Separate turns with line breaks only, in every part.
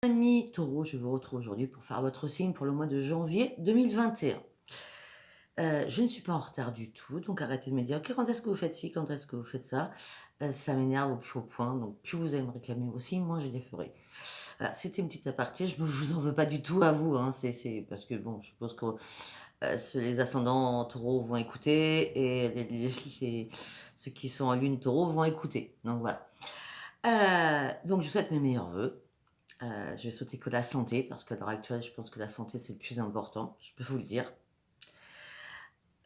Amis taureau, je vous retrouve aujourd'hui pour faire votre signe pour le mois de janvier 2021. Je ne suis pas en retard du tout, donc arrêtez de me dire: «OK, quand est-ce que vous faites ci? Quand est-ce que vous faites ça?» Ça m'énerve au plus haut point, donc plus vous allez me réclamer vos signes, moins je les ferai. Voilà, c'était une petite aparté, je ne vous en veux pas du tout à vous, hein, c'est parce que bon, je suppose que, les ascendants taureaux vont écouter et les ceux qui sont en lune taureau vont écouter, donc voilà. Donc je vous souhaite mes meilleurs vœux. Je vais souhaiter que la santé, parce qu'à l'heure actuelle, je pense que la santé, c'est le plus important, je peux vous le dire.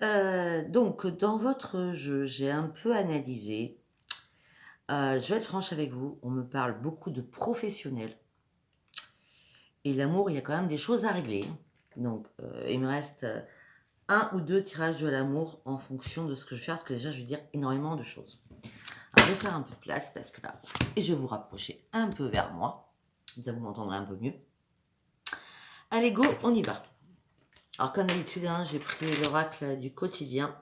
Donc dans votre jeu, j'ai un peu analysé. Je vais être franche avec vous, on me parle beaucoup de professionnel et l'amour, il y a quand même des choses à régler, hein. Donc il me reste, 1 ou 2 tirages de l'amour en fonction de ce que je vais faire, parce que déjà, je vais dire énormément de choses. Alors je vais faire un peu de place parce que là et je vais vous rapprocher un peu vers moi, comme ça vous m'entendrez un peu mieux. Allez go, on y va! Alors comme d'habitude, hein, j'ai pris l'oracle du quotidien.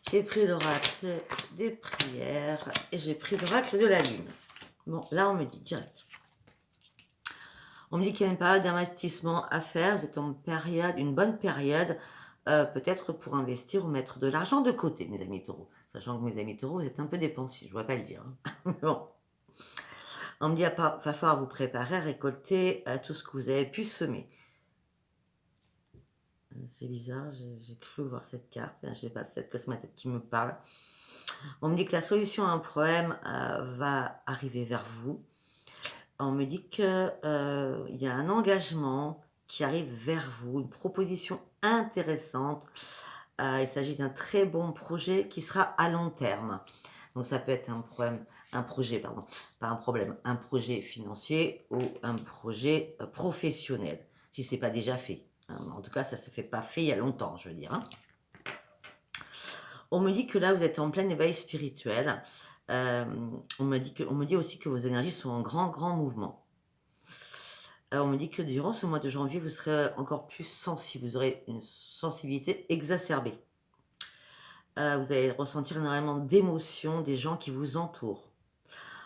J'ai pris l'oracle des prières et j'ai pris l'oracle de la lune. Bon, là on me dit direct. On me dit qu'il y a une période d'investissement à faire. Vous êtes en période, une bonne période, peut-être pour investir ou mettre de l'argent de côté, mes amis taureaux. Sachant que mes amis taureaux, vous êtes un peu dépensiers, je ne vais pas le dire, hein. Bon, on me dit qu'il va falloir vous préparer à récolter tout ce que vous avez pu semer. C'est bizarre, j'ai cru voir cette carte, je sais pas, c'est que c'est ma tête qui me parle. On me dit que la solution à un problème va arriver vers vous. On me dit que il y a un engagement qui arrive vers vous, une proposition intéressante. Il s'agit d'un très bon projet qui sera à long terme. Donc ça peut être un projet, pardon, pas un problème, un projet financier ou un projet professionnel, si c'est pas déjà fait, hein. En tout cas, ça se fait pas fait il y a longtemps, je veux dire, hein. On me dit que là, vous êtes en plein éveil spirituel. On me dit aussi que vos énergies sont en grand, grand mouvement. On me dit que durant ce mois de janvier, vous serez encore plus sensible, vous aurez une sensibilité exacerbée. Vous allez ressentir énormément d'émotions des gens qui vous entourent.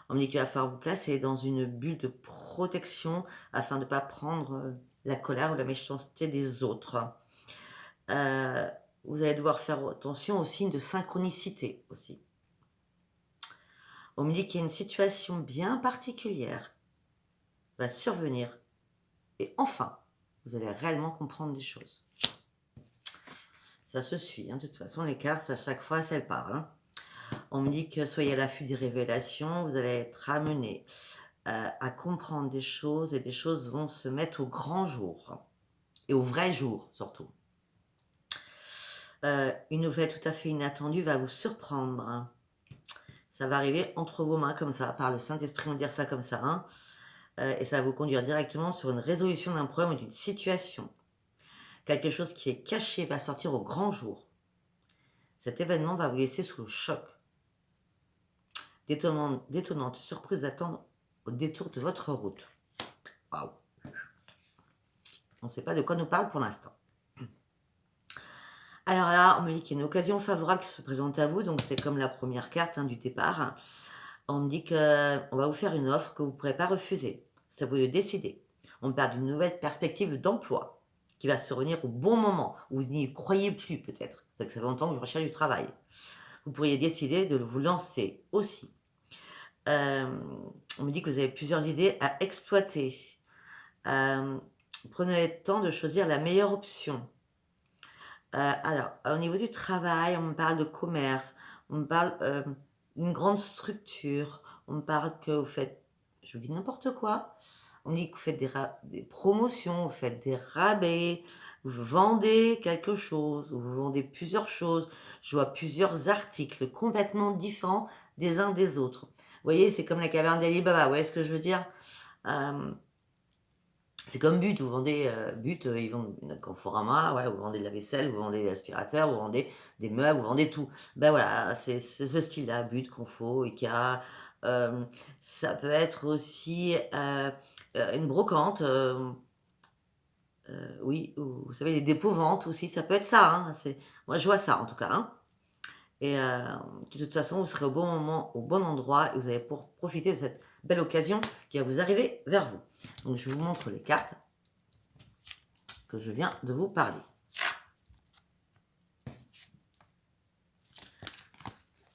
On me dit qu'il va falloir vous placer dans une bulle de protection afin de ne pas prendre, la colère ou la méchanceté des autres. Heu, Vous allez devoir faire attention aux signes de synchronicité aussi. On me dit qu'il y a une situation bien particulière va survenir et enfin, vous allez réellement comprendre des choses. Ça se suit, hein, de toute façon les cartes à chaque fois elles parlent, hein. On me dit que soyez à l'affût des révélations, vous allez être amenés, à comprendre des choses et des choses vont se mettre au grand jour et au vrai jour surtout. Une nouvelle tout à fait inattendue va vous surprendre, hein. Ça va arriver entre vos mains comme ça, par le Saint-Esprit, on va dire ça comme ça, hein, et ça va vous conduire directement sur une résolution d'un problème ou d'une situation. Quelque chose qui est caché va sortir au grand jour. Cet événement va vous laisser sous le choc. D'étonnantes surprises attendent au détour de votre route. Waouh! On ne sait pas de quoi nous parle pour l'instant. Alors là, on me dit qu'il y a une occasion favorable qui se présente à vous, donc c'est comme la première carte, hein, du départ. On me dit qu'on va vous faire une offre que vous ne pourrez pas refuser. C'est à vous de décider. On me parle d'une nouvelle perspective d'emploi qui va se réunir au bon moment, où vous n'y croyez plus peut-être. Ça fait longtemps que je recherche du travail. Vous pourriez décider de vous lancer aussi. On me dit que vous avez plusieurs idées à exploiter. Prenez le temps de choisir la meilleure option. Alors, au niveau du travail, on me parle de commerce, on me parle, d'une grande structure, on me parle que vous faites je vous dis n'importe quoi, on me dit que vous faites des promotions, vous faites des rabais, vous vendez quelque chose ou vous vendez plusieurs choses. Je vois plusieurs articles complètement différents des uns des autres. Vous voyez, c'est comme la caverne d'Ali Baba, vous voyez ce que je veux dire? Hem C'est comme But, vous vendez, But, ils vendent Conforama, ouais, vous vendez de la vaisselle, vous vendez des aspirateurs, vous vendez des meubles, vous vendez tout. Ben voilà, c'est ce style-là, But, Confo, IKEA. Ça peut être aussi, une brocante, oui, ou vous savez les dépôts-ventes aussi, ça peut être ça, hein, c'est moi je vois ça en tout cas, hein, et de toute façon, vous serez au bon moment, au bon endroit et vous allez pour profiter de cette belle occasion qui va vous arriver vers vous. Donc, je vous montre les cartes que je viens de vous parler.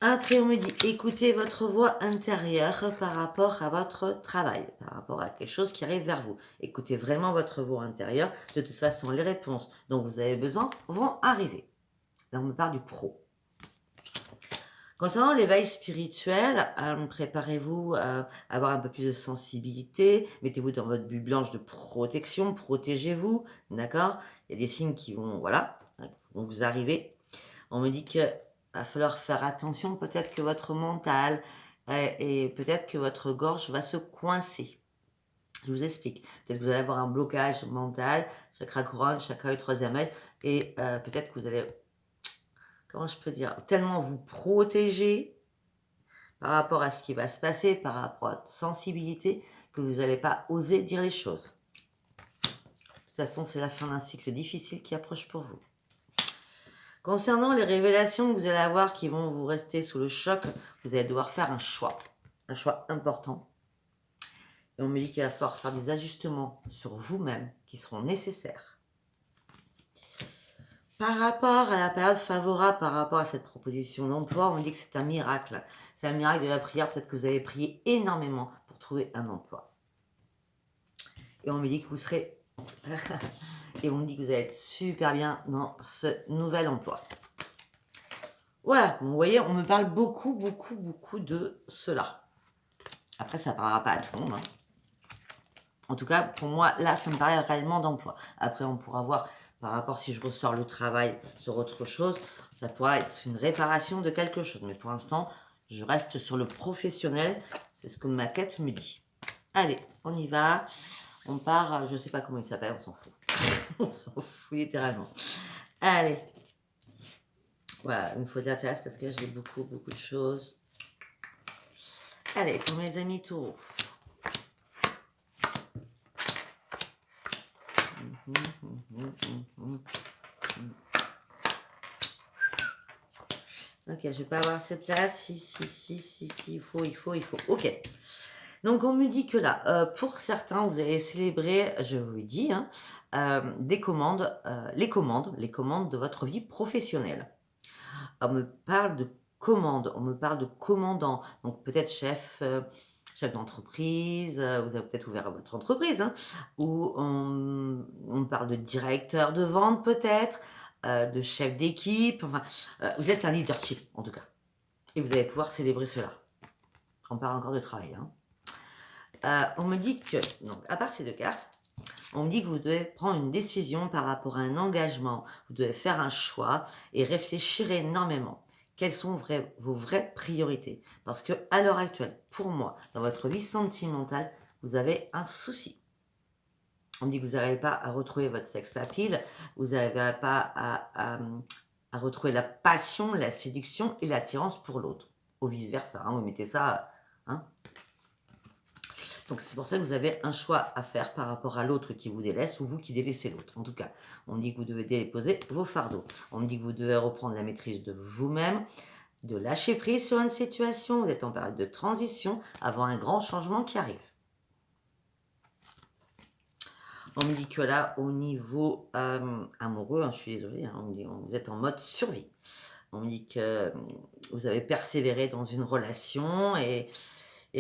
Après, on me dit, écoutez votre voix intérieure par rapport à votre travail, par rapport à quelque chose qui arrive vers vous. Écoutez vraiment votre voix intérieure. De toute façon, les réponses dont vous avez besoin vont arriver. Là, on me parle du pro. Concernant l'éveil spirituel, préparez-vous à avoir un peu plus de sensibilité. Mettez-vous dans votre bulle blanche de protection. Protégez-vous, d'accord? Il y a des signes qui vont, voilà, vont vous arriver. On me dit que va falloir faire attention, peut-être que votre mental et peut-être que votre gorge va se coincer. Je vous explique. Peut-être que vous allez avoir un blocage mental, chakra couronne, chakra œil, troisième œil, et peut-être que vous allez, comment je peux dire, tellement vous protéger par rapport à ce qui va se passer, par rapport à votre sensibilité, que vous n'allez pas oser dire les choses. De toute façon, c'est la fin d'un cycle difficile qui approche pour vous. Concernant les révélations que vous allez avoir qui vont vous rester sous le choc, vous allez devoir faire un choix important. Et on me dit qu'il va falloir faire des ajustements sur vous-même qui seront nécessaires. Par rapport à la période favorable, par rapport à cette proposition d'emploi, on me dit que c'est un miracle. C'est un miracle de la prière, peut-être que vous avez prié énormément pour trouver un emploi. Et on me dit que vous serez... Et on me dit que vous allez être super bien dans ce nouvel emploi. Voilà, vous voyez, on me parle beaucoup de cela. Après, ça ne parlera pas à tout le monde. En tout cas, pour moi, là, ça me paraît réellement d'emploi. Après, on pourra voir, par rapport, si je ressors le travail sur autre chose, ça pourra être une réparation de quelque chose. Mais pour l'instant, je reste sur le professionnel. C'est ce que ma quête me dit. Allez, on y va. On part, je ne sais pas comment il s'appelle, on s'en fout. On s'en fout littéralement. Allez. Voilà, il me faut de la place parce que j'ai beaucoup de choses. Allez, pour mes amis taureaux. Ok, je vais pas avoir cette place. Si, il faut. Ok. Donc, on me dit que là, pour certains, vous allez célébrer, je vous le dis, des commandes, les commandes de votre vie professionnelle. On me parle de commandes, on me parle de commandant, donc peut-être chef d'entreprise, vous avez peut-être ouvert votre entreprise, ou on me parle de directeur de vente peut-être, de chef d'équipe, enfin, vous êtes un leadership en tout cas, et vous allez pouvoir célébrer cela. On parle encore de travail. On me dit que, donc à part ces deux cartes, on me dit que vous devez prendre une décision par rapport à un engagement, vous devez faire un choix et réfléchir énormément. Quelles sont vos vraies priorités? Parce que à l'heure actuelle, pour moi, dans votre vie sentimentale, vous avez un souci. On me dit que vous n'arrivez pas à retrouver votre sex appeal, vous n'arrivez pas à retrouver la passion, la séduction et l'attirance pour l'autre. Ou vice-versa, vous mettez ça... Donc, c'est pour ça que vous avez un choix à faire par rapport à l'autre qui vous délaisse ou vous qui délaissez l'autre. En tout cas, on me dit que vous devez déposer vos fardeaux. On me dit que vous devez reprendre la maîtrise de vous-même, de lâcher prise sur une situation. Vous êtes en période de transition avant un grand changement qui arrive. On me dit que là, au niveau amoureux, je suis désolée, on me dit que vous êtes en mode survie. On me dit que vous avez persévéré dans une relation et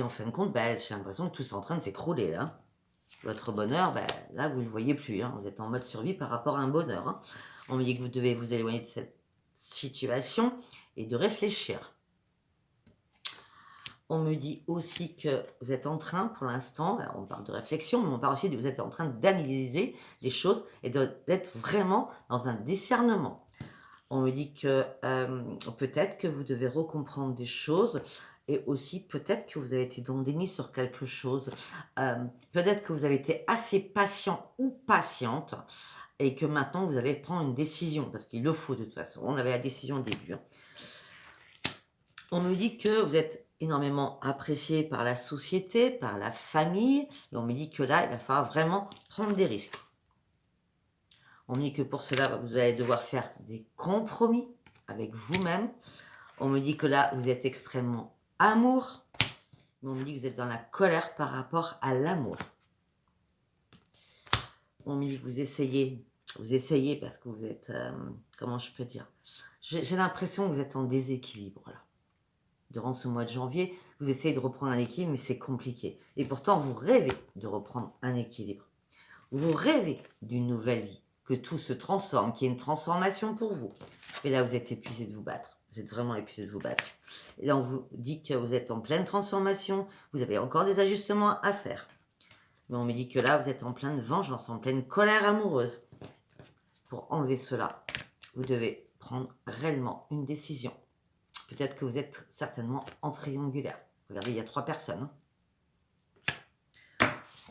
en fin de compte, j'ai l'impression que tout est en train de s'écrouler là. Votre bonheur, là, vous ne le voyez plus. Vous êtes en mode survie par rapport à un bonheur. On me dit que vous devez vous éloigner de cette situation et de réfléchir. On me dit aussi que vous êtes en train, pour l'instant, on parle de réflexion, mais on parle aussi de vous êtes en train d'analyser les choses et d'être vraiment dans un discernement. On me dit que peut-être que vous devez recomprendre des choses et aussi peut-être que vous avez été dans le déni sur quelque chose. Peut-être que vous avez été assez patient ou patiente et que maintenant vous allez prendre une décision parce qu'il le faut de toute façon. On avait la décision au début. On me dit que vous êtes énormément apprécié par la société, par la famille et on me dit que là, il va falloir vraiment prendre des risques. On me dit que pour cela, vous allez devoir faire des compromis avec vous-même. On me dit que là, vous êtes extrêmement amour, On me dit que vous êtes dans la colère par rapport à l'amour. On me dit que vous essayez parce que vous êtes, comment je peux dire, j'ai l'impression que vous êtes en déséquilibre là. Durant ce mois de janvier, vous essayez de reprendre un équilibre, mais c'est compliqué. Et pourtant, vous rêvez de reprendre un équilibre. Vous rêvez d'une nouvelle vie, que tout se transforme, qu'il y ait une transformation pour vous. Mais là, vous êtes épuisé de vous battre. Vous êtes vraiment épuisé de vous battre. Et là, on vous dit que vous êtes en pleine transformation, vous avez encore des ajustements à faire. Mais on me dit que là, vous êtes en pleine vengeance, en pleine colère amoureuse. Pour enlever cela, vous devez prendre réellement une décision. Peut-être que vous êtes certainement en triangulaire. Regardez, il y a 3 personnes.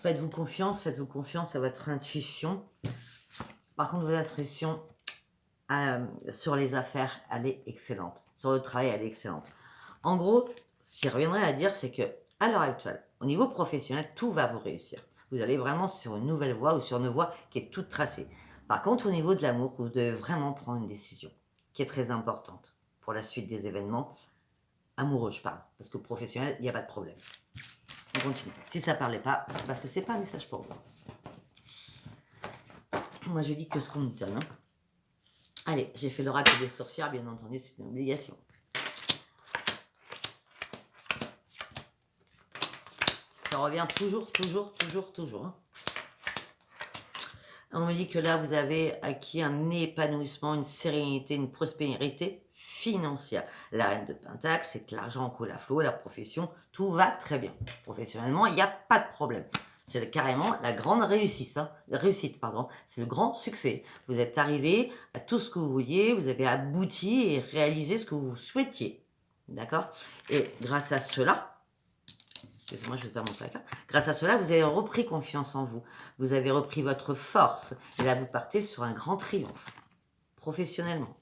Faites-vous confiance à votre intuition. Par contre, votre intuition sur les affaires, elle est excellente. Sur le travail, elle est excellente. En gros, ce qu'il reviendrait à dire, c'est que à l'heure actuelle, au niveau professionnel, tout va vous réussir. Vous allez vraiment sur une nouvelle voie ou sur une voie qui est toute tracée. Par contre, au niveau de l'amour, vous devez vraiment prendre une décision qui est très importante pour la suite des événements. Amoureux, je parle, parce que professionnel, il n'y a pas de problème. On continue. Si ça ne parlait pas, c'est parce que c'est pas un message pour vous. Moi, je dis que ce qu'on me donne. Allez, j'ai fait l'oracle des sorcières, bien entendu, c'est une obligation. Ça revient toujours. On me dit que là, vous avez acquis un épanouissement, une sérénité, une prospérité financière. La reine de Pentacle, c'est que l'argent coule à flot, la profession, tout va très bien. Professionnellement, il n'y a pas de problème. C'est carrément la grande réussite, c'est le grand succès. Vous êtes arrivé à tout ce que vous vouliez, vous avez abouti et réalisé ce que vous souhaitiez. D'accord? Et grâce à cela, excusez-moi, je vais faire mon placard. Grâce à cela, vous avez repris confiance en vous. Vous avez repris votre force. Et là, vous partez sur un grand triomphe, professionnellement.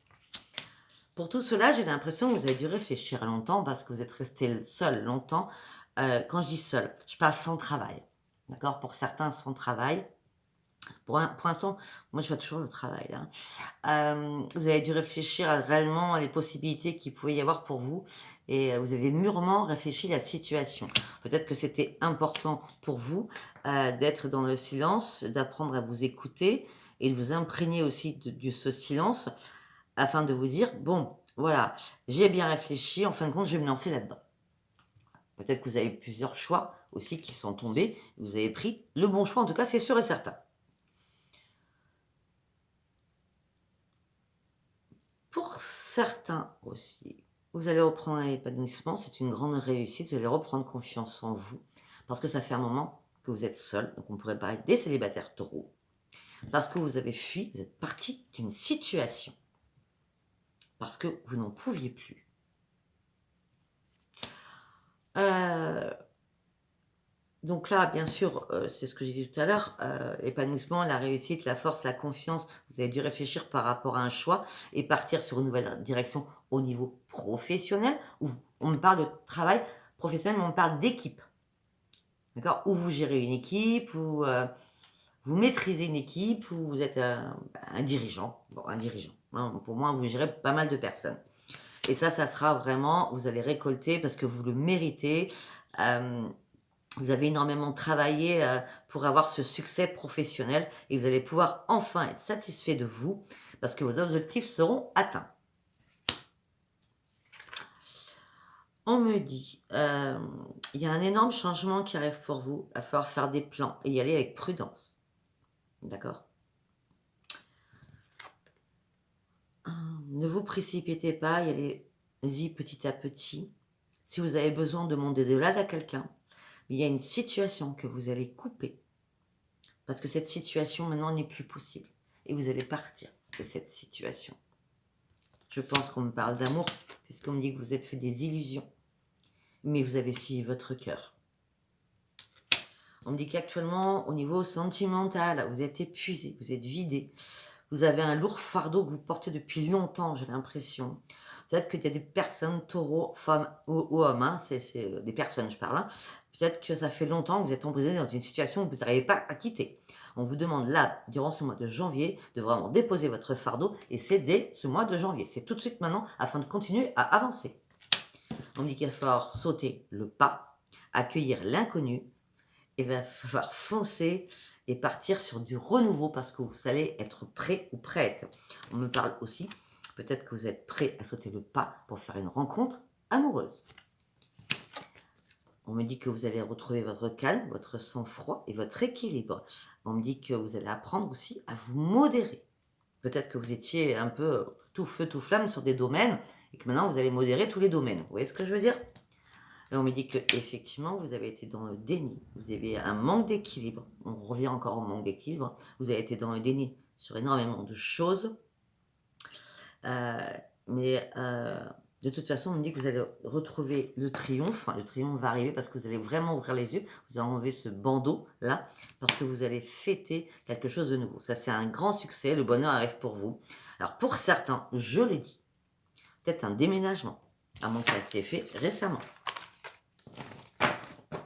Pour tout cela, j'ai l'impression que vous avez dû réfléchir longtemps parce que vous êtes resté seul longtemps. Quand je dis seul, je parle sans travail. D'accord? Pour certains, sans travail. Pour l'instant, moi, je vois toujours le travail. Là. Vous avez dû réfléchir réellement les possibilités qu'il pouvait y avoir pour vous. Et vous avez mûrement réfléchi la situation. Peut-être que c'était important pour vous d'être dans le silence, d'apprendre à vous écouter et de vous imprégner aussi de ce silence afin de vous dire, bon, voilà, j'ai bien réfléchi, en fin de compte, je vais me lancer là-dedans. Peut-être que vous avez plusieurs choix aussi qui sont tombés. Vous avez pris le bon choix, en tout cas, c'est sûr et certain. Pour certains aussi, vous allez reprendre un épanouissement, c'est une grande réussite, vous allez reprendre confiance en vous, parce que ça fait un moment que vous êtes seul, donc on pourrait parler des célibataires taureaux, parce que vous avez fui, vous êtes parti d'une situation, parce que vous n'en pouviez plus. Donc là, bien sûr, c'est ce que j'ai dit tout à l'heure, épanouissement, la réussite, la force, la confiance, vous avez dû réfléchir par rapport à un choix et partir sur une nouvelle direction au niveau professionnel, où on me parle de travail professionnel, mais on me parle d'équipe. D'accord? Où vous gérez une équipe, où vous maîtrisez une équipe, où vous êtes un dirigeant. Bon, un dirigeant. Hein, pour moi, vous gérez pas mal de personnes. Et ça sera vraiment, vous allez récolter parce que vous le méritez. Vous avez énormément travaillé pour avoir ce succès professionnel et vous allez pouvoir enfin être satisfait de vous parce que vos objectifs seront atteints. On me dit, il y a un énorme changement qui arrive pour vous, il va falloir faire des plans et y aller avec prudence. D'accord? Ne vous précipitez pas, y allez-y petit à petit. Si vous avez besoin de demander de l'aide à quelqu'un, il y a une situation que vous allez couper. Parce que cette situation maintenant n'est plus possible. Et vous allez partir de cette situation. Je pense qu'on me parle d'amour, puisqu'on me dit que vous êtes fait des illusions. Mais vous avez suivi votre cœur. On me dit qu'actuellement, au niveau sentimental, vous êtes épuisé, vous êtes vidé. Vous avez un lourd fardeau que vous portez depuis longtemps, j'ai l'impression. Peut-être qu'il y a des personnes, taureaux, femmes ou hommes, hein, c'est des personnes, je parle. Hein. Peut-être que ça fait longtemps que vous êtes emprisonné dans une situation que vous n'arrivez pas à quitter. On vous demande là, durant ce mois de janvier, de vraiment déposer votre fardeau et c'est dès ce mois de janvier. C'est tout de suite maintenant afin de continuer à avancer. On dit qu'il va falloir sauter le pas, accueillir l'inconnu et va falloir foncer et partir sur du renouveau parce que vous allez être prêt ou prête. On me parle aussi, peut-être que vous êtes prêt à sauter le pas pour faire une rencontre amoureuse. On me dit que vous allez retrouver votre calme, votre sang-froid et votre équilibre. On me dit que vous allez apprendre aussi à vous modérer. Peut-être que vous étiez un peu tout feu, tout flamme sur des domaines et que maintenant vous allez modérer tous les domaines. Vous voyez ce que je veux dire? Et on me dit qu'effectivement, vous avez été dans le déni. Vous avez un manque d'équilibre. On revient encore au manque d'équilibre. Vous avez été dans le déni sur énormément de choses. Mais de toute façon, on me dit que vous allez retrouver le triomphe. Enfin, le triomphe va arriver parce que vous allez vraiment ouvrir les yeux. Vous allez enlever ce bandeau-là parce que vous allez fêter quelque chose de nouveau. Ça, c'est un grand succès. Le bonheur arrive pour vous. Alors, pour certains, je le dis, peut-être un déménagement, à moins que ça ait été fait récemment.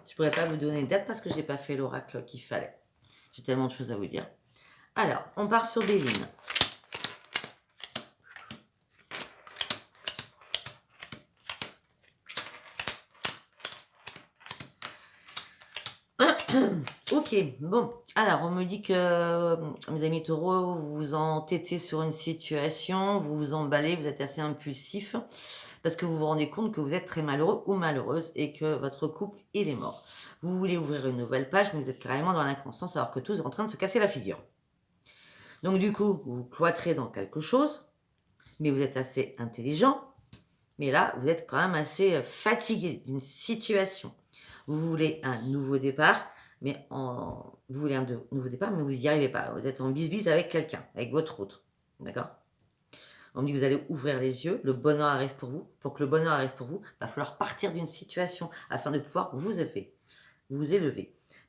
Je pourrais pas vous donner une date parce que j'ai pas fait l'oracle qu'il fallait. J'ai tellement de choses à vous dire. Alors, on part sur Béline. Ok, bon. Alors, on me dit que, mes amis taureaux, vous vous entêtez sur une situation, vous vous emballez, vous êtes assez impulsif, parce que vous vous rendez compte que vous êtes très malheureux ou malheureuse et que votre couple, il est mort. Vous voulez ouvrir une nouvelle page, mais vous êtes carrément dans l'inconscience alors que tout est en train de se casser la figure. Donc du coup, vous cloîtrez dans quelque chose, mais vous êtes assez intelligent, mais là, vous êtes quand même assez fatigué d'une situation. Vous voulez un nouveau départ, mais vous voulez un nouveau départ, mais vous n'y arrivez pas. Vous êtes en bise-bise avec quelqu'un, avec votre autre. D'accord? On me dit que vous allez ouvrir les yeux, le bonheur arrive pour vous. Pour que le bonheur arrive pour vous, il va falloir partir d'une situation afin de pouvoir vous élever.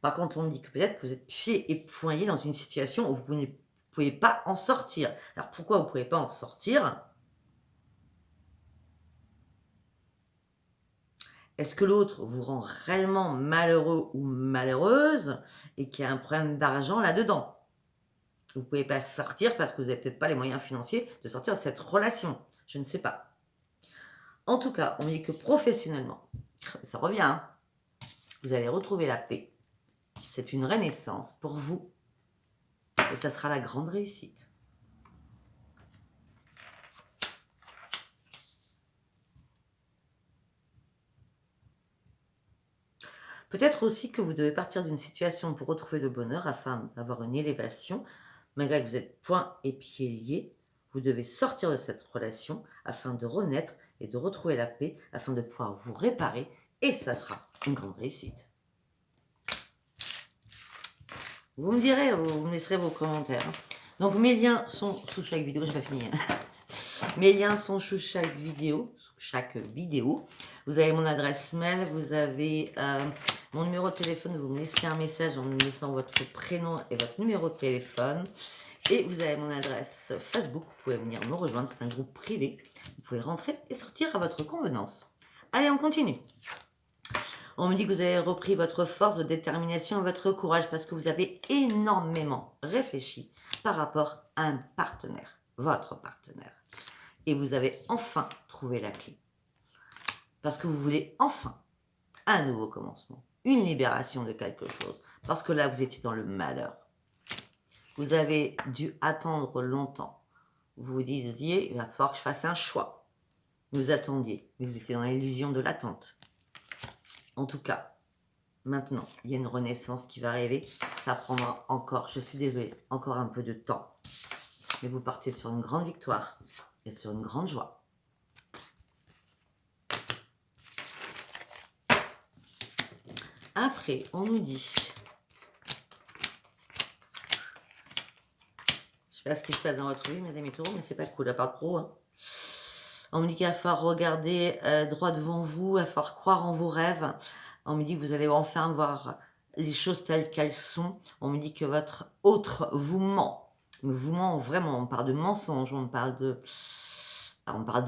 Par contre, on me dit que peut-être que vous êtes pieds et poings dans une situation où vous ne pouvez pas en sortir. Alors pourquoi vous ne pouvez pas en sortir? Est-ce que l'autre vous rend réellement malheureux ou malheureuse et qu'il y a un problème d'argent là-dedans? Vous ne pouvez pas sortir parce que vous n'avez peut-être pas les moyens financiers de sortir de cette relation. Je ne sais pas. En tout cas, on me dit que professionnellement, ça revient, hein, vous allez retrouver la paix. C'est une renaissance pour vous. Et ça sera la grande réussite. Peut-être aussi que vous devez partir d'une situation pour retrouver le bonheur afin d'avoir une élévation. Malgré que vous êtes poings et pieds liés, vous devez sortir de cette relation afin de renaître et de retrouver la paix, afin de pouvoir vous réparer. Et ça sera une grande réussite. Vous me direz, vous me laisserez vos commentaires. Donc mes liens sont sous chaque vidéo, j'ai pas fini. Mes liens sont sous chaque vidéo. Vous avez mon adresse mail, vous avez mon numéro de téléphone, vous me laissez un message en me laissant votre prénom et votre numéro de téléphone. Et vous avez mon adresse Facebook, vous pouvez venir me rejoindre, c'est un groupe privé. Vous pouvez rentrer et sortir à votre convenance. Allez, on continue. On me dit que vous avez repris votre force, votre détermination, votre courage parce que vous avez énormément réfléchi par rapport à un partenaire, votre partenaire. Et vous avez enfin trouvé la clé. Parce que vous voulez enfin un nouveau commencement, une libération de quelque chose. Parce que là, vous étiez dans le malheur. Vous avez dû attendre longtemps. Vous vous disiez, il va falloir que je fasse un choix. Vous attendiez, mais vous étiez dans l'illusion de l'attente. En tout cas, maintenant, il y a une renaissance qui va arriver. Ça prendra encore, je suis désolée, encore un peu de temps. Mais vous partez sur une grande victoire et sur une grande joie. Après, on nous dit, je sais pas ce qui se passe dans votre vie, mes amis taureaux, mais c'est pas cool, à part trop. Hein. On me dit qu'il va falloir regarder droit devant vous, il va falloir croire en vos rêves. On me dit que vous allez enfin voir les choses telles qu'elles sont. On me dit que votre autre vous ment. Vous ment vraiment, on parle de mensonge, on parle de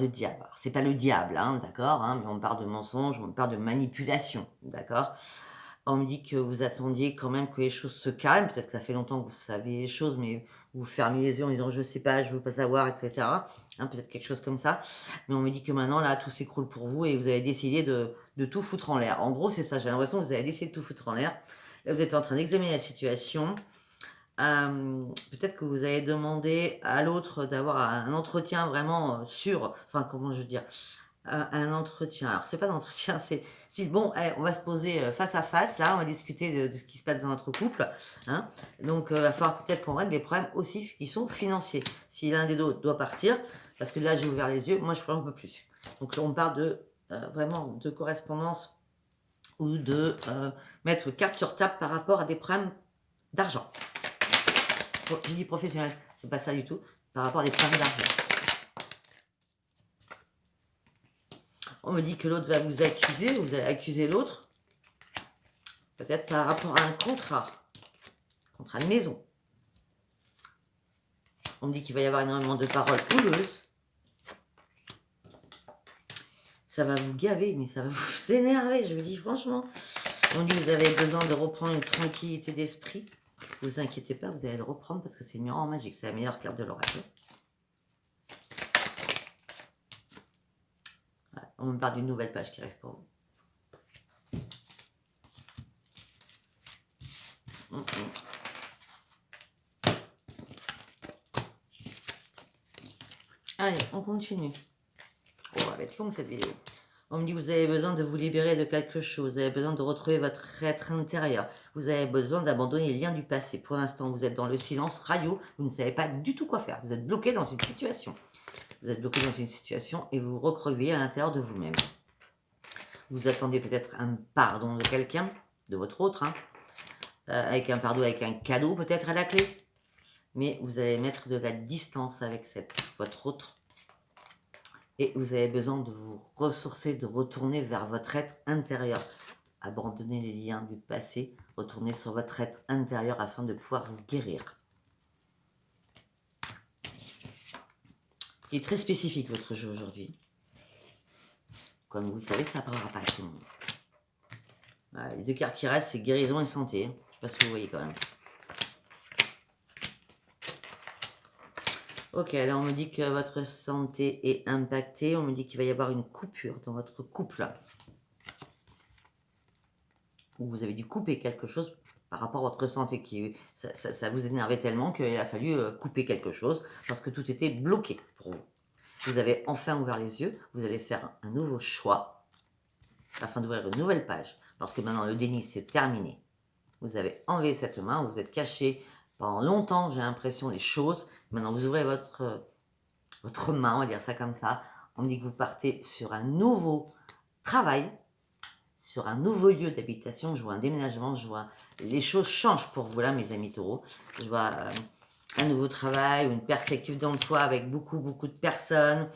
diable. Alors, c'est pas le diable, hein, d'accord, hein, mais on parle de mensonge, on parle de manipulation, d'accord. On me dit que vous attendiez quand même que les choses se calment. Peut-être que ça fait longtemps que vous savez les choses, mais vous fermez les yeux en disant je sais pas, je veux pas savoir, etc. Hein, peut-être quelque chose comme ça. Mais on me dit que maintenant, là, tout s'écroule pour vous et vous avez décidé de tout foutre en l'air. En gros, c'est ça, j'ai l'impression que vous avez décidé de tout foutre en l'air. Là, vous êtes en train d'examiner la situation. Peut-être que vous avez demandé à l'autre d'avoir un entretien vraiment sûr, enfin, comment je veux dire, un entretien. Alors, c'est pas d'entretien, c'est si bon, allez, on va se poser face à face, là, on va discuter de ce qui se passe dans notre couple. Hein. Donc, il va falloir peut-être qu'on règle des problèmes aussi qui sont financiers. Si l'un des deux doit partir, parce que là, j'ai ouvert les yeux, moi, je pourrais un peu plus. Donc, on parle de vraiment de correspondance ou de mettre carte sur table par rapport à des problèmes d'argent. Je dis professionnel, c'est pas ça du tout, par rapport à des problèmes d'argent. On me dit que l'autre va vous accuser, vous allez accuser l'autre, peut-être par rapport à un contrat de maison. On me dit qu'il va y avoir énormément de paroles houleuses. Ça va vous gaver, mais ça va vous énerver, je vous dis franchement. On dit que vous avez besoin de reprendre une tranquillité d'esprit. Ne vous inquiétez pas, vous allez le reprendre parce que c'est le miroir magique, c'est la meilleure carte de l'oracle. Voilà, on me parle d'une nouvelle page qui arrive pour vous. Allez, on continue. Oh, elle va être longue cette vidéo. On me dit que vous avez besoin de vous libérer de quelque chose, vous avez besoin de retrouver votre être intérieur, vous avez besoin d'abandonner les liens du passé. Pour l'instant, vous êtes dans le silence radio, vous ne savez pas du tout quoi faire, vous êtes bloqué dans une situation. Vous êtes bloqué dans une situation et vous vous recroquevillez à l'intérieur de vous-même. Vous attendez peut-être un pardon de quelqu'un, de votre autre, hein, avec un pardon, avec un cadeau peut-être à la clé. Mais vous allez mettre de la distance avec votre autre. Et vous avez besoin de vous ressourcer, de retourner vers votre être intérieur. Abandonnez les liens du passé, retournez sur votre être intérieur afin de pouvoir vous guérir. Il est très spécifique votre jeu aujourd'hui. Comme vous le savez, ça ne parlera pas à tout le monde. Voilà, les deux cartes qui restent, c'est guérison et santé. Je ne sais pas si vous voyez quand même. Ok, là on me dit que votre santé est impactée. On me dit qu'il va y avoir une coupure dans votre couple. Ou vous avez dû couper quelque chose par rapport à votre santé. Ça vous énervait tellement qu'il a fallu couper quelque chose parce que tout était bloqué pour vous. Vous avez enfin ouvert les yeux. Vous allez faire un nouveau choix afin d'ouvrir une nouvelle page. Parce que maintenant le déni c'est terminé. Vous avez enlevé cette main, vous êtes caché pendant longtemps, j'ai l'impression, des choses. Maintenant, vous ouvrez votre main, on va dire ça comme ça. On me dit que vous partez sur un nouveau travail, sur un nouveau lieu d'habitation. Je vois un déménagement, je vois les choses changent pour vous là, mes amis taureaux. Je vois un nouveau travail, une perspective d'emploi avec beaucoup de personnes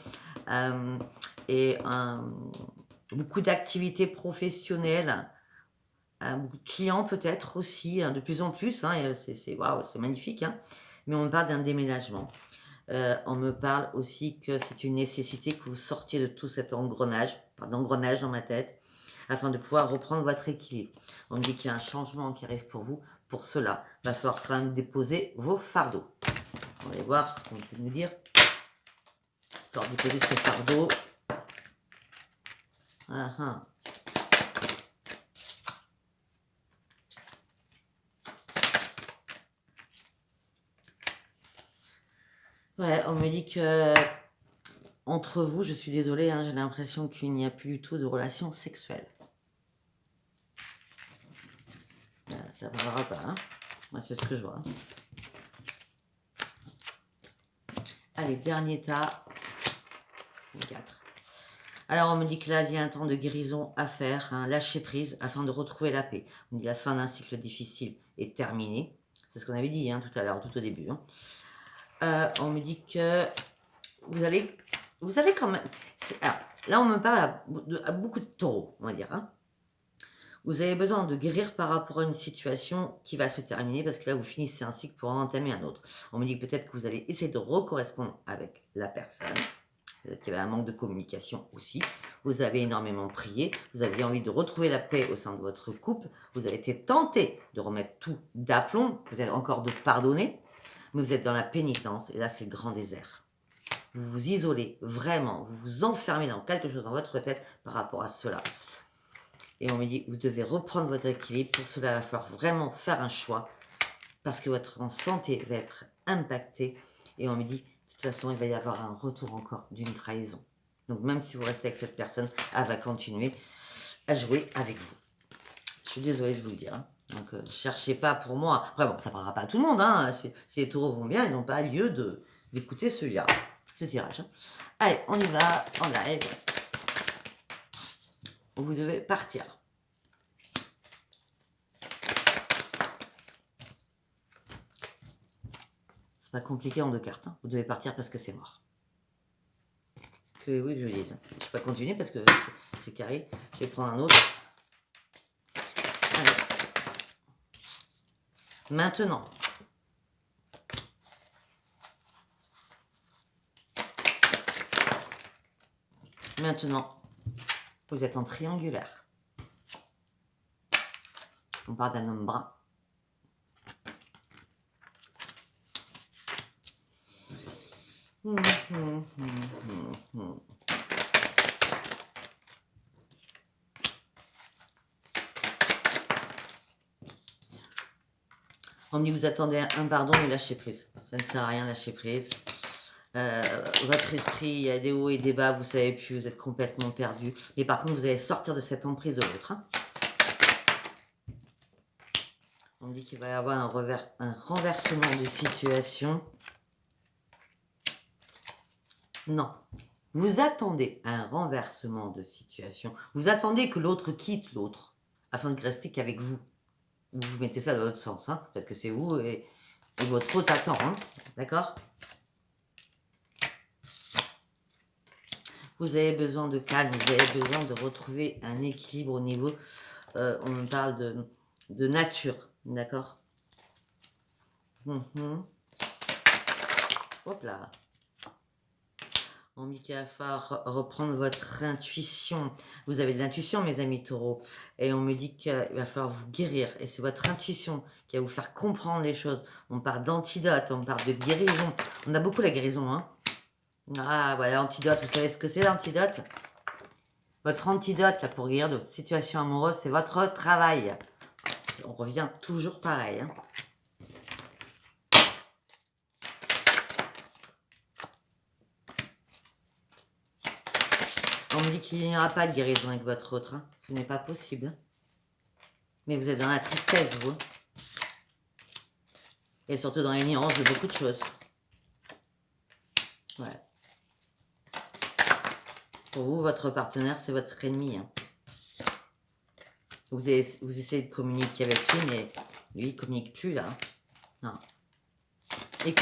et beaucoup d'activités professionnelles. Beaucoup de clients peut-être aussi, hein, de plus en plus, hein, waouh, c'est magnifique, hein, mais on me parle d'un déménagement. On me parle aussi que c'est une nécessité que vous sortiez de tout cet engrenage, d'engrenage dans ma tête, afin de pouvoir reprendre votre équilibre. On me dit qu'il y a un changement qui arrive pour vous. Pour cela, il va falloir quand même déposer vos fardeaux. On va aller voir ce qu'on peut nous dire. Il va falloir déposer ces fardeaux. Ouais, on me dit que entre vous, je suis désolée, hein, j'ai l'impression qu'il n'y a plus du tout de relations sexuelles. Ça ne parlera pas, hein. Moi, c'est ce que je vois. Allez, dernier tas. 4. Alors, on me dit que là, il y a un temps de guérison à faire, hein, lâcher prise afin de retrouver la paix. On me dit que la fin d'un cycle difficile est terminée. C'est ce qu'on avait dit hein, tout à l'heure, tout au début. Hein. On me dit que vous allez quand même... Alors, là, on me parle à beaucoup de taureaux, on va dire. Hein. Vous avez besoin de guérir par rapport à une situation qui va se terminer parce que là, vous finissez un cycle pour en entamer un autre. On me dit que peut-être que vous allez essayer de recorrespondre avec la personne. Peut-être qu'il y avait un manque de communication aussi. Vous avez énormément prié. Vous aviez envie de retrouver la paix au sein de votre couple. Vous avez été tenté de remettre tout d'aplomb, peut-être encore de pardonner. Mais vous êtes dans la pénitence, et là, c'est le grand désert. Vous vous isolez, vraiment, vous vous enfermez dans quelque chose dans votre tête par rapport à cela. Et on me dit, vous devez reprendre votre équilibre. Pour cela, il va falloir vraiment faire un choix, parce que votre santé va être impactée. Et on me dit, de toute façon, il va y avoir un retour encore d'une trahison. Donc même si vous restez avec cette personne, elle va continuer à jouer avec vous. Je suis désolée de vous le dire. Hein. Donc cherchez pas pour moi. Après bon, ça ne parlera pas à tout le monde. Hein. Si les taureaux vont bien, ils n'ont pas lieu d'écouter ce tirage. Hein. Allez, on y va en live. Vous devez partir. C'est pas compliqué en 2 cartes. Hein. Vous devez partir parce que c'est mort. Que oui, je le dise. Je ne vais pas continuer parce que c'est carré. Je vais prendre un autre. Allez. Maintenant. Maintenant, vous êtes en triangulaire. On parle d'un homme brun. On me dit vous attendez un pardon, mais lâchez prise. Ça ne sert à rien, lâcher prise. Votre esprit, il y a des hauts et des bas, vous savez plus, vous êtes complètement perdu. Et par contre, vous allez sortir de cette emprise de l'autre. Hein. On me dit qu'il va y avoir un renversement de situation. Non. Vous attendez un renversement de situation. Vous attendez que l'autre quitte l'autre, afin de rester qu'avec vous. Vous mettez ça dans l'autre sens. Hein. Peut-être que c'est vous et votre autre attend. Hein. D'accord ? Vous avez besoin de calme, vous avez besoin de retrouver un équilibre au niveau, on parle de nature, d'accord? Hop là. On dit qu'il va falloir reprendre votre intuition. Vous avez de l'intuition, mes amis taureaux. Et on me dit qu'il va falloir vous guérir. Et c'est votre intuition qui va vous faire comprendre les choses. On parle d'antidote, on parle de guérison. On a beaucoup la guérison, hein. Ah, voilà, l'antidote. Vous savez ce que c'est, l'antidote? Votre antidote là, pour guérir de votre situation amoureuse, c'est votre travail. On revient toujours pareil. Hein. On me dit qu'il n'y aura pas de guérison avec votre autre. Hein. Ce n'est pas possible. Hein. Mais vous êtes dans la tristesse, vous. Et surtout dans l'ignorance de beaucoup de choses. Ouais. Pour vous, votre partenaire, c'est votre ennemi. Hein. Vous essayez de communiquer avec lui, mais lui, il ne communique plus, là. Hein. Non. Il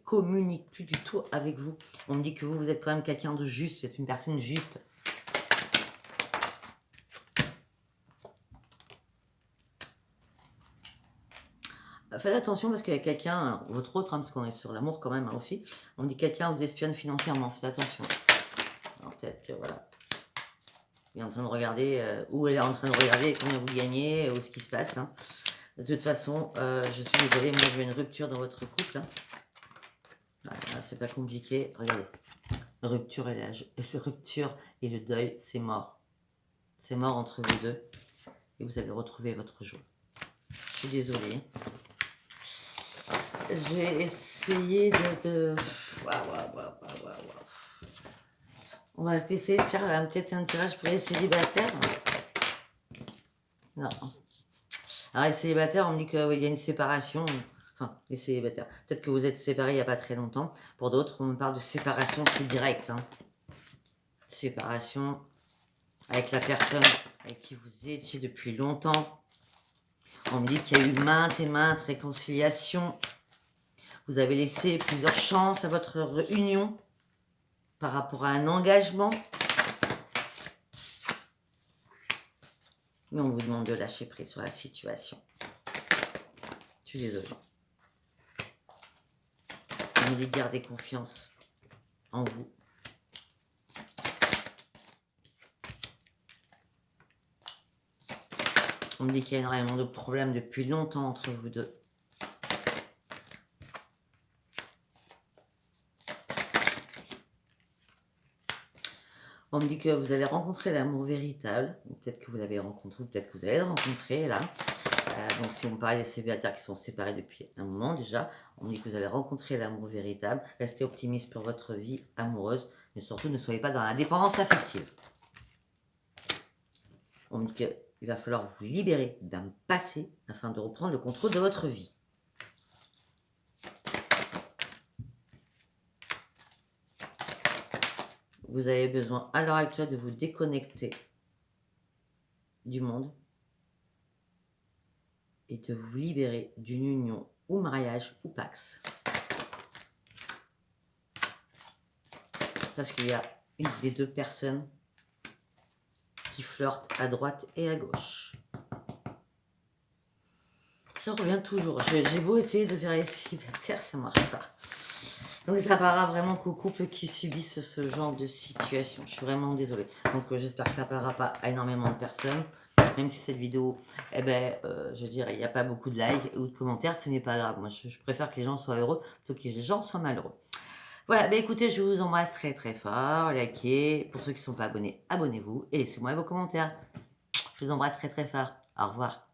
communique plus du tout avec vous. On me dit que vous êtes quand même quelqu'un de juste, vous êtes une personne juste. Faites attention parce qu'il y a quelqu'un, votre autre, hein, parce qu'on est sur l'amour quand même hein, aussi, on me dit quelqu'un vous espionne financièrement, faites attention. Alors peut-être que voilà, il est en train de regarder, où elle est en train de regarder combien vous gagnez, où ce qui se passe. Hein. De toute façon, je suis désolée, moi je veux une rupture dans votre couple. Hein. Voilà, c'est pas compliqué, regardez. Rupture et le deuil, c'est mort. C'est mort entre vous deux. Et vous allez retrouver votre joie. Je suis désolée. Je vais essayer de... Waouh. On va essayer de faire peut-être un tirage pour les célibataires. Non. Alors les célibataires, on me dit qu'il y a une séparation. Enfin, les célibataires. Peut-être que vous êtes séparés il n'y a pas très longtemps. Pour d'autres, on me parle de séparation, c'est direct. Hein. Séparation avec la personne avec qui vous étiez depuis longtemps. On me dit qu'il y a eu maintes et maintes réconciliations. Vous avez laissé plusieurs chances à votre union par rapport à un engagement. Mais on vous demande de lâcher prise sur la situation. Je suis désolée. On me dit de garder confiance en vous. On me dit qu'il y a énormément de problèmes depuis longtemps entre vous deux. On me dit que vous allez rencontrer l'amour véritable. Peut-être que vous l'avez rencontré, ou peut-être que vous allez le rencontrer là. Donc si on me parle des célibataires qui sont séparés depuis un moment déjà, on me dit que vous allez rencontrer l'amour véritable. Restez optimiste pour votre vie amoureuse, mais surtout ne soyez pas dans la dépendance affective. On me dit qu'il va falloir vous libérer d'un passé afin de reprendre le contrôle de votre vie. Vous avez besoin à l'heure actuelle de vous déconnecter du monde et de vous libérer d'une union ou mariage ou pax. Parce qu'il y a une des deux personnes qui flirtent à droite et à gauche. Ça revient toujours. J'ai beau essayer de faire les célibataires, ça ne marche pas. Donc ça parlera vraiment qu'aux couples qui subissent ce genre de situation. Je suis vraiment désolée. Donc j'espère que ça ne parlera pas à énormément de personnes. Même si cette vidéo, je dirais, il n'y a pas beaucoup de likes ou de commentaires, ce n'est pas grave. Moi, je préfère que les gens soient heureux plutôt que les gens soient malheureux. Voilà, écoutez, je vous embrasse très très fort. Likez. Pour ceux qui ne sont pas abonnés, abonnez-vous et laissez-moi vos commentaires. Je vous embrasse très très fort. Au revoir.